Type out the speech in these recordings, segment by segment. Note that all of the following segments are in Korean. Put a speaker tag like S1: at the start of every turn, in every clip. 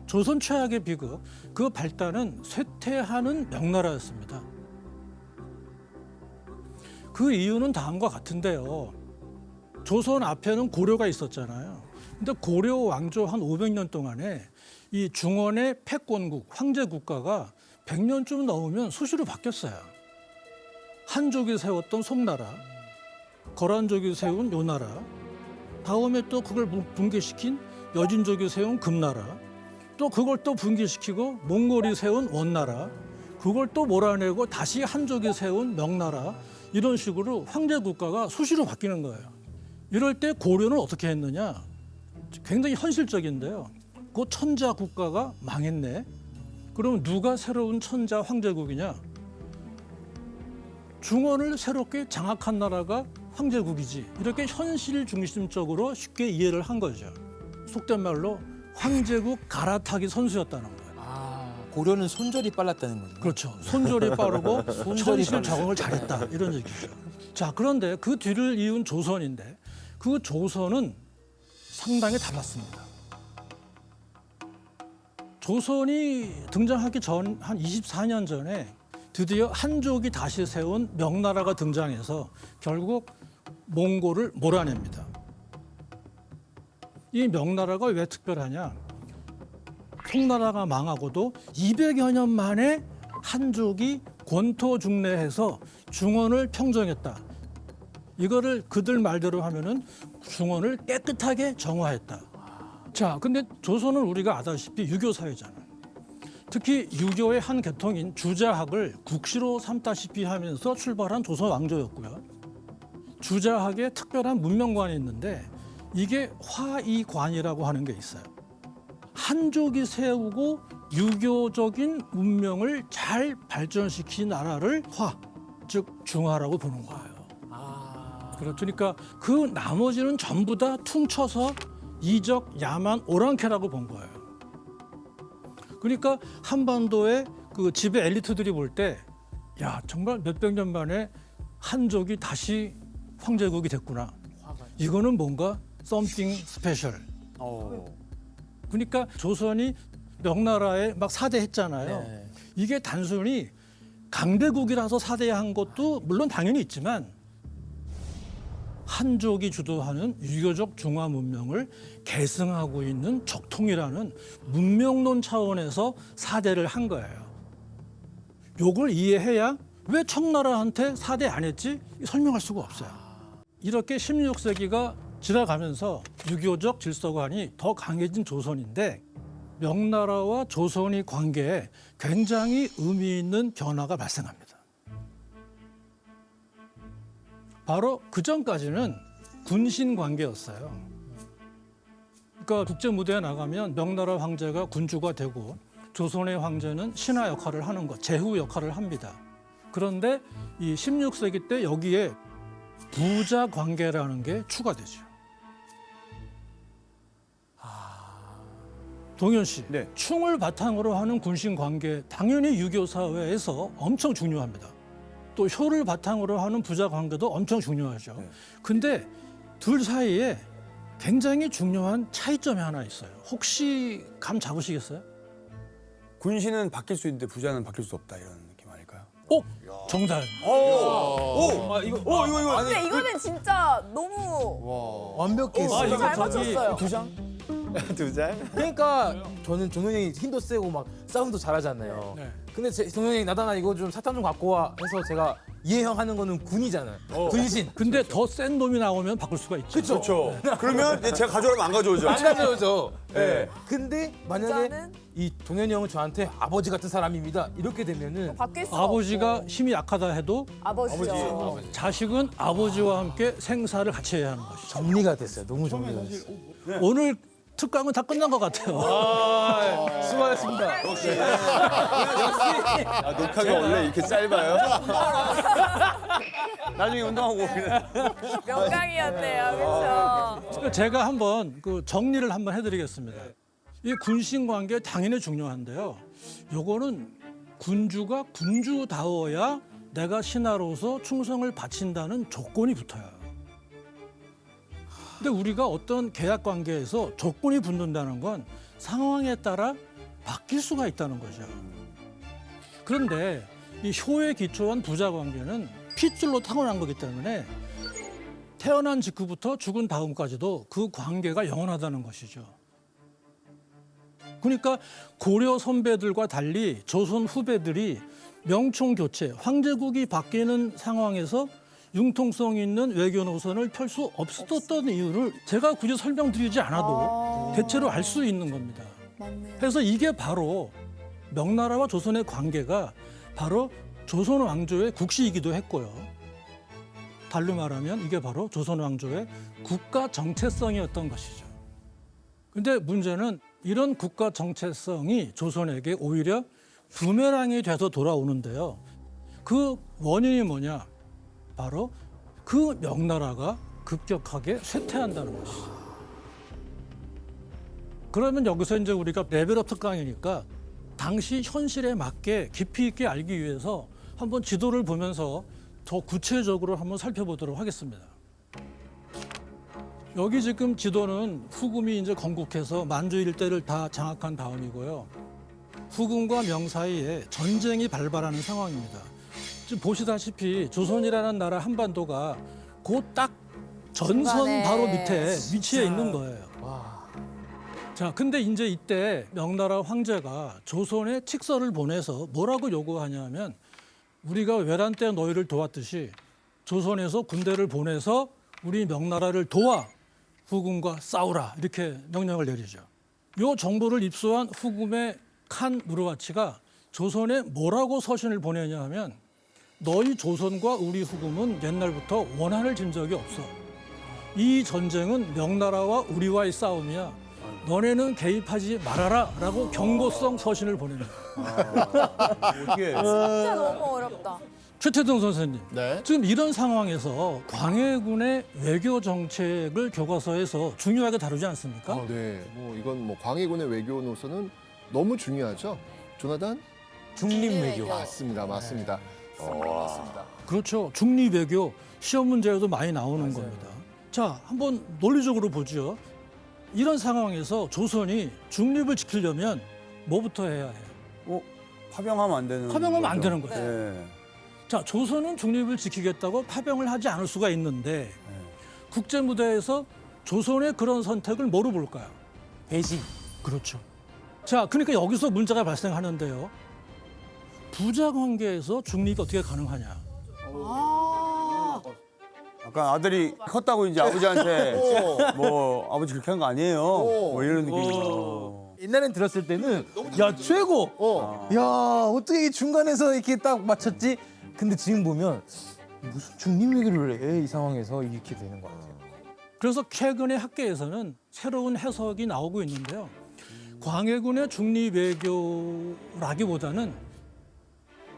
S1: 조선 최악의 비극, 그 발단은 쇠퇴하는 명나라였습니다. 그 이유는 다음과 같은데요. 조선 앞에는 고려가 있었잖아요. 근데 고려 왕조 한 500년 동안에 이 중원의 패권국, 황제 국가가 100년쯤 넘으면 수시로 바뀌었어요. 한족이 세웠던 송나라, 거란족이 세운 요나라, 다음에 또 그걸 붕괴시킨 여진족이 세운 금나라, 또 그걸 또 붕괴시키고 몽골이 세운 원나라, 그걸 또 몰아내고 다시 한족이 세운 명나라, 이런 식으로 황제 국가가 수시로 바뀌는 거예요. 이럴 때 고려는 어떻게 했느냐? 굉장히 현실적인데요. 그 천자 국가가 망했네. 그럼 누가 새로운 천자 황제국이냐? 중원을 새롭게 장악한 나라가 황제국이지. 이렇게 현실 중심적으로 쉽게 이해를 한 거죠. 속된 말로 황제국 갈아타기 선수였다는 거예요.
S2: 아, 고려는 손절이 빨랐다는 거죠.
S1: 그렇죠. 손절이 빠르고
S2: 손절이
S1: 현실 적응을 잘했다. 이런 얘기죠. 자, 그런데 그 뒤를 이은 조선인데 그 조선은 상당히 달랐습니다. 조선이 등장하기 전 한 24년 전에 드디어 한족이 다시 세운 명나라가 등장해서 결국 몽골을 몰아냅니다. 이 명나라가 왜 특별하냐? 송나라가 망하고도 200여 년 만에 한족이 권토 중래해서 중원을 평정했다. 이거를 그들 말대로 하면은 중원을 깨끗하게 정화했다. 자, 근데 조선은 우리가 아다시피 유교 사회잖아요. 특히 유교의 한 계통인 주자학을 국시로 삼다시피 하면서 출발한 조선 왕조였고요. 주자학에 특별한 문명관이 있는데 이게 화이관이라고 하는 게 있어요. 한족이 세우고 유교적인 문명을 잘 발전시킨 나라를 화, 즉 중화라고 보는 거예요. 그러니까 그 나머지는 전부 다 퉁쳐서 이적, 야만, 오랑캐라고 본 거예요. 그러니까 한반도의 그 지배 엘리트들이 볼 때, 야, 정말 몇백 년 만에 한족이 다시 황제국이 됐구나. 이거는 뭔가 something special. 그러니까 조선이 명나라에 막 사대했잖아요.
S2: 네.
S1: 이게 단순히 강대국이라서 사대한 것도 물론 당연히 있지만 한족이 주도하는 유교적 중화 문명을 계승하고 있는 적통이라는 문명론 차원에서 사대를 한 거예요. 요걸 이해해야 왜 청나라한테 사대 안 했지? 설명할 수가 없어요. 이렇게 16세기가 지나가면서 유교적 질서관이 더 강해진 조선인데 명나라와 조선의 관계에 굉장히 의미 있는 변화가 발생합니다. 바로 그 전까지는 군신 관계였어요. 그러니까 국제 무대에 나가면 명나라 황제가 군주가 되고 조선의 황제는 신하 역할을 하는 것, 제후 역할을 합니다. 그런데 이 16세기 때 여기에 부자 관계라는 게 추가되죠. 동현 씨,
S3: 네.
S1: 충을 바탕으로 하는 군신 관계 당연히 유교 사회에서 엄청 중요합니다. 또 효를 바탕으로 하는 부자 관계도 엄청 중요하죠.
S3: 네.
S1: 근데 둘 사이에 굉장히 중요한 차이점이 하나 있어요. 혹시 감 잡으시겠어요?
S3: 군신은 바뀔 수 있는데 부자는 바뀔 수 없다 이런 느낌 아닐까요?
S1: 정답.
S3: 이거.
S4: 근데 이거는 진짜 너무
S2: 완벽했어요.
S1: 이거
S4: 잘
S1: 저기
S4: 맞췄어요.
S2: 두 장?
S3: 두 장?
S2: 그러니까 저는 정현 형이 힘도 세고 막 싸움도 잘하잖아요.
S1: 네.
S2: 근데 정현 형이 나다나 이거 좀 사탕 좀 갖고 와 해서 제가 이해형 하는 거는 군이잖아요. 군신.
S1: 근데 더 센 놈이 나오면 바꿀 수가 있죠.
S2: 그렇죠.
S3: 그러면 이제 제가 가져오면 안 가져오죠.
S2: 안 가져오죠.
S3: 네.
S2: 근데 만약에
S4: 부자는
S2: 이 동현이 형은 저한테 아버지 같은 사람입니다. 이렇게 되면은
S4: 바뀔 수가
S1: 아버지가
S4: 없고.
S1: 힘이 약하다 해도
S4: 아버지죠.
S1: 자식은 아버지와 함께 생사를 같이 해야 하는 것이죠.
S2: 정리가 됐어요. 너무 정리가 됐어요.
S1: 오늘 특강은 다 끝난 것 같아요.
S2: 수고하셨습니다.
S3: 녹화가 원래 이렇게 짧아요? 나중에 운동하고 오면
S4: 명강이었네요. 그렇죠?
S1: 제가 한번 그 정리를 한번 해드리겠습니다. 이 군신 관계 당연히 중요한데요. 요거는 군주가 군주다워야 내가 신하로서 충성을 바친다는 조건이 붙어요. 근데 우리가 어떤 계약 관계에서 조건이 붙는다는 건 상황에 따라 바뀔 수가 있다는 거죠. 그런데 이 효에 기초한 부자 관계는 핏줄로 타고난 거기 때문에 태어난 직후부터 죽은 다음까지도 그 관계가 영원하다는 것이죠. 그러니까 고려 선배들과 달리 조선 후배들이 명총 교체, 황제국이 바뀌는 상황에서 융통성 있는 외교 노선을 펼 수 없었던 이유를 제가 굳이 설명드리지 않아도 대체로 알 수 있는 겁니다.
S4: 맞네요.
S1: 그래서 이게 바로 명나라와 조선의 관계가 바로 조선 왕조의 국시이기도 했고요. 달리 말하면 이게 바로 조선 왕조의 국가 정체성이었던 것이죠. 근데 문제는 이런 국가 정체성이 조선에게 오히려 부메랑이 돼서 돌아오는데요. 그 원인이 뭐냐? 바로 그 명나라가 급격하게 쇠퇴한다는 것이죠. 그러면 여기서 이제 우리가 레벨업 특강이니까 당시 현실에 맞게 깊이 있게 알기 위해서 한번 지도를 보면서 더 구체적으로 한번 살펴보도록 하겠습니다. 여기 지금 지도는 후금이 이제 건국해서 만주 일대를 다 장악한 다음이고요. 후금과 명 사이에 전쟁이 발발하는 상황입니다. 지금 보시다시피 조선이라는 나라 한반도가 그 딱 전선
S4: 중간에.
S1: 바로 밑에 위치해 있는 거예요.
S2: 와.
S1: 자, 근데 이제 이때 명나라 황제가 조선에 칙서를 보내서 뭐라고 요구하냐면 우리가 외란 때 너희를 도왔듯이 조선에서 군대를 보내서 우리 명나라를 도와 후금과 싸우라 이렇게 명령을 내리죠. 요 정보를 입수한 후금의 칸 무르와치가 조선에 뭐라고 서신을 보내냐 하면 너희 조선과 우리 후금은 옛날부터 원한을 진 적이 없어. 이 전쟁은 명나라와 우리와의 싸움이야. 너네는 개입하지 말아라 라고 경고성 서신을 보냅니다.
S3: 어떻게
S4: 진짜 너무 어렵다.
S1: 최태동 선생님,
S5: 네.
S1: 지금 이런 상황에서 광해군의 외교 정책을 교과서에서 중요하게 다루지 않습니까?
S5: 네. 뭐 이건 뭐 광해군의 외교 노선은 너무 중요하죠. 조나단?
S2: 중립외교.
S5: 맞습니다. 맞습니다. 맞습니다.
S1: 그렇죠. 중립외교 시험 문제에도 많이 나오는 겁니다. 자, 한번 논리적으로 보죠. 이런 상황에서 조선이 중립을 지키려면 뭐부터 해야 해요?
S3: 파병하면 안 되는
S1: 파병하면 안
S3: 거죠?
S1: 되는 거예요.
S3: 네.
S1: 자, 조선은 중립을 지키겠다고 파병을 하지 않을 수가 있는데 국제 무대에서 조선의 그런 선택을 뭐로 볼까요?
S2: 배신.
S1: 그렇죠. 자, 그러니까 여기서 문제가 발생하는데요. 부자 관계에서 중립이 어떻게 가능하냐?
S4: 아,
S3: 약간 아들이 컸다고 이제 아버지한테 뭐 아버지 그렇게 한 거 아니에요. 뭐 이런 느낌이죠.
S2: 옛날엔 들었을 때는 야 최고. 야 어떻게 이 중간에서 이렇게 딱 맞췄지? 근데 지금 보면 무슨 중립외교를 해 이 상황에서 이렇게 되는 것 같아요.
S1: 그래서 최근에 학계에서는 새로운 해석이 나오고 있는데요. 광해군의 중립 외교라기보다는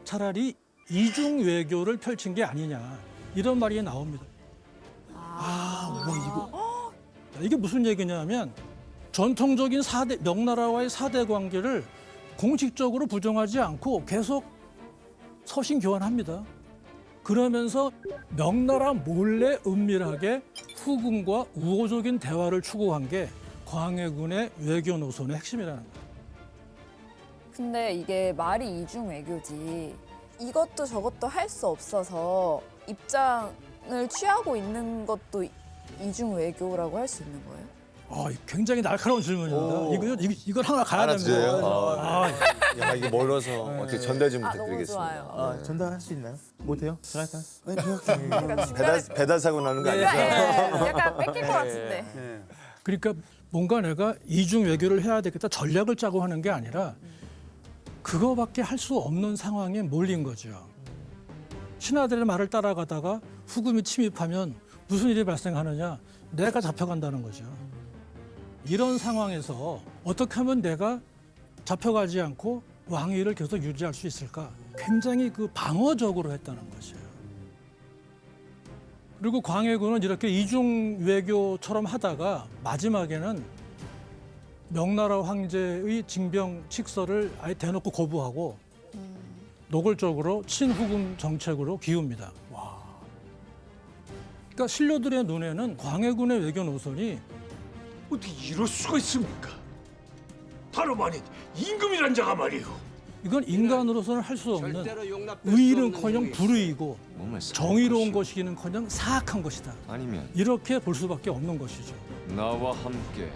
S1: 차라리 이중 외교를 펼친 게 아니냐 이런 말이 나옵니다. 이게 무슨 얘기냐면 전통적인 명나라와의 사대 관계를 공식적으로 부정하지 않고 계속 서신 교환합니다. 그러면서 명나라 몰래 은밀하게 후금과 우호적인 대화를 추구한 게 광해군의 외교 노선의 핵심이라는 거예요.
S4: 근데 이게 말이 이중 외교지. 이것도 저것도 할 수 없어서 입장을 취하고 있는 것도 이중 외교라고 할 수 있는 거예요?
S1: 굉장히 날카로운 질문입니다. 이걸 하나 가야
S6: 알아들어요?
S1: 됩니다.
S6: 야, 이게 멀어서 어떻게 전달 좀
S4: 아, 너무
S6: 부탁드리겠습니다.
S4: 좋아요.
S2: 아, 전달할 수 있나요? 못해요? 전할까요?
S4: 약간 중간에
S6: 배달 사고 나는 거 아니죠?
S4: 약간 뺏길 것 같은데.
S3: 네.
S1: 그러니까 뭔가 내가 이중 외교를 해야 되겠다 전략을 짜고 하는 게 아니라 그거밖에 할 수 없는 상황에 몰린 거죠. 신하들의 말을 따라가다가 후금이 침입하면 무슨 일이 발생하느냐? 내가 잡혀간다는 거죠. 이런 상황에서 어떻게 하면 내가 잡혀가지 않고 왕위를 계속 유지할 수 있을까? 굉장히 방어적으로 했다는 것이에요. 그리고 광해군은 이렇게 이중 외교처럼 하다가 마지막에는 명나라 황제의 징병 칙서를 아예 대놓고 거부하고 노골적으로 친후금 정책으로 기웁니다. 그러니까 신료들의 눈에는 광해군의 외교 노선이
S7: 어떻게 이럴 수가 있습니까? 다름 아닌 임금이란 자가 말이오.
S1: 이건 인간으로서는 할 수 없는 의의는커녕 불의이고 정의로운 것이기는커녕 사악한 것이다.
S8: 아니면
S1: 이렇게 볼 수밖에 없는 것이죠.
S8: 나와 함께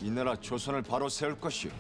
S8: 이 나라 조선을 바로 세울 것이오.